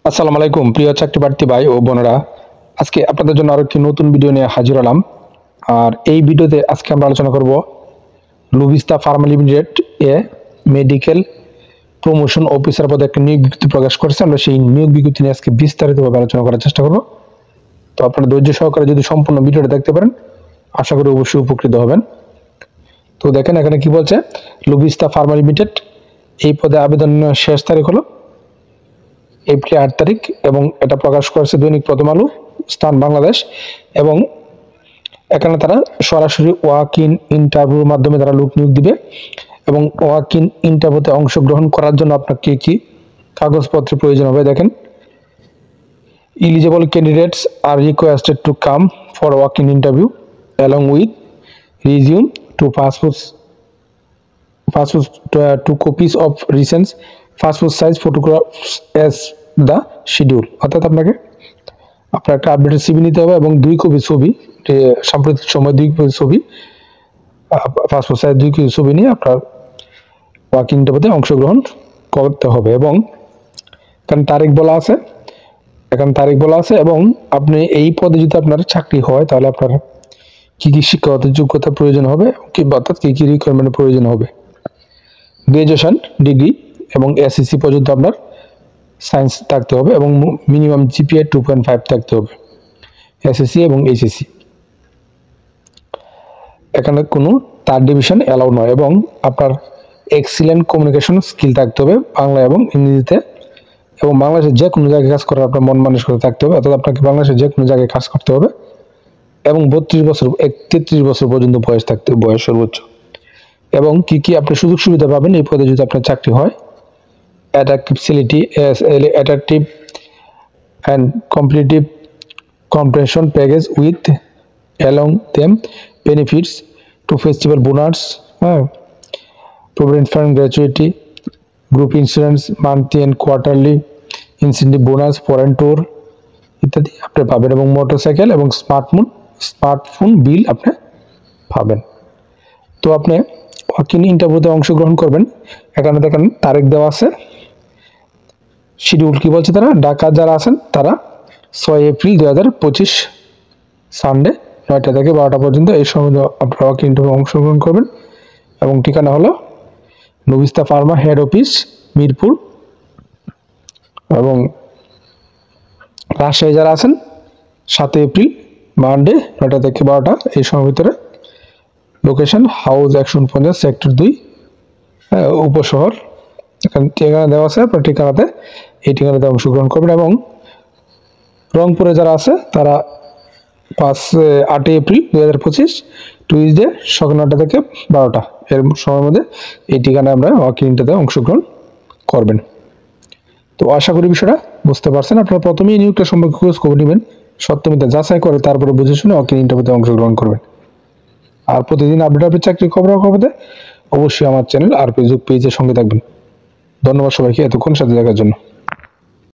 আসসালামু আলাইকুম প্রিয় চাকরি প্রার্থী ভাই ও বোনেরা। আজকে আপনাদের জন্য আরো একটি নতুন ভিডিও নিয়ে হাজির হলাম। আর এই ভিডিওতে আজকে আমরা আলোচনা করব লুভিস্তা ফার্মা লিমিটেড এ মেডিকেল প্রমোশন অফিসার পদে একটা নিয়োগ বিজ্ঞপ্তি প্রকাশ করেছে। আমরা সেই নিয়োগ বিজ্ঞপ্তি নিয়ে আজকে বিস্তারিতভাবে আলোচনা করার চেষ্টা করব। তো আপনারা ধৈর্য সহকারে যদি সম্পূর্ণ ভিডিওটা দেখতে পারেন আশা করি অবশ্যই উপকৃত হবেন। তো দেখেন এখানে কি বলছে, লুভিস্তা ফার্মা লিমিটেড এই পদে আবেদন শেষ তারিখ হলো এপ্রিল 8 তারিখ এবং এটা প্রকাশ করেছে দৈনিক প্রথম আলো, স্থান বাংলাদেশ। এবং এখানে তারা সরাসরি ওয়াক ইন ইন্টারভিউর মাধ্যমে তারা লোক নিয়োগ দিবে এবং ওয়াক ইন ইন্টারভিউতে অংশগ্রহণ করার জন্য আপনার কি কি কাগজপত্রের প্রয়োজন হবে দেখেন। Eligible candidates are requested to come for walk in interview along with resume two passport 2 copies of recent passport size photographs as the schedule। অর্থাৎ আপনার একটা আপডেটেড সিভি নিতে হবে এবং 2 কপি ছবি, সাম্প্রতিক সময় 2 কপি ছবি, পাসপোর্ট সাইজ 2 কপি ছবি নিয়ে আপনার ওয়াকিং ইন্টারভিউতে অংশগ্রহণ করতে হবে। এবং এখানে তারিখ বলা আছে এবং আপনি এই পদে যদি আপনার চাকরি হয় তাহলে আপনার কি কি শিক্ষাগত যোগ্যতা প্রয়োজন হবে, অর্থাৎ কি কি রিকোয়ারমেন্টের প্রয়োজন হবে। গ্রাজুয়েশন ডিগ্রি এবং এসএসসি পর্যন্ত আপনার সায়েন্স থাকতে হবে এবং মিনিমাম জিপিএ 2.5 থাকতে হবে, এসএসসি এবং এইচএসসি। এখানে কোনো থার্ড ডিভিশন অ্যালাউ নয় এবং আপনার এক্সিলেন্ট কমিউনিকেশন স্কিল থাকতে হবে বাংলা এবং ইংরেজিতে। এবং বাংলাদেশের যে কোনো জায়গায় কাজ করার আপনার মন মানসিকতা থাকতে হবে, অর্থাৎ আপনাকে বাংলাদেশের যে কোনো জায়গায় কাজ করতে হবে এবং 33 বছর পর্যন্ত বয়স সর্বোচ্চ। এবং কি কি আপনি সুযোগ সুবিধা পাবেন এই পদে যদি আপনার চাকরি হয়। Attractive and competitive compensation package with along them benefits to festival bonus, provident fund gratuity, group insurance, monthly and quarterly incentive bonus, foreign tour ইত্যাদি আপনি পাবেন। এবং মোটরসাইকেল এবং স্মার্টফোন বিল আপনি পাবেন। তো আপনি ওয়াকিং ইন্টারভিউতে অংশগ্রহণ করবেন। এখানে দেখেন তারিখ দেওয়া আছে, শিডিউল কি বলছে তারা। ঢাকা যারা আছেন তারা 6 এপ্রিল 2025 সানডে 9টা থেকে 12টা পর্যন্ত এই সময় আপনারা ওয়াকিং ইন্টারভিউ অংশগ্রহণ করবেন। এবং ঠিকানা হলো লুভিস্তা ফার্মা হেড অফিস মিরপুর। এবং রাজশাহী যারা আছেন 7 এপ্রিল মানডে 9টা থেকে 12টা এই সময়ের ভিতরে। লোকেশন হাউস 149 সেক্টর 2, উপশহর। এখানে ঠিকানা দেওয়া আছে, আপনার ঠিকানাতে এই ঠিকানাতে অংশগ্রহণ করবেন। এবং রংপুরে যারা আছে তারা 8 এপ্রিল 2025 টুইসডে সকাল 9টা থেকে 12টা এর সময়ের মধ্যে এই ঠিকানায় আমরা ওয়াকিং ইন্টারভিউতে অংশগ্রহণ করবেন। তো আশা করি বিষয়টা বুঝতে পারছেন। আপনারা প্রথমেই নিয়োগটা সম্পর্কে খোঁজ খবর নেবেন, সত্যমিথ্যা যাচাই করে তারপরে বুঝে শুনে ওয়াকিং ইন্টারভিউতে অংশগ্রহণ করবেন। আর প্রতিদিন আপডেট চাকরি খবর অবশ্যই আমার চ্যানেল আর ফেসবুক পেজের সঙ্গে থাকবেন। ধন্যবাদ সবাইকে এতক্ষণ সাথে থাকার জন্য।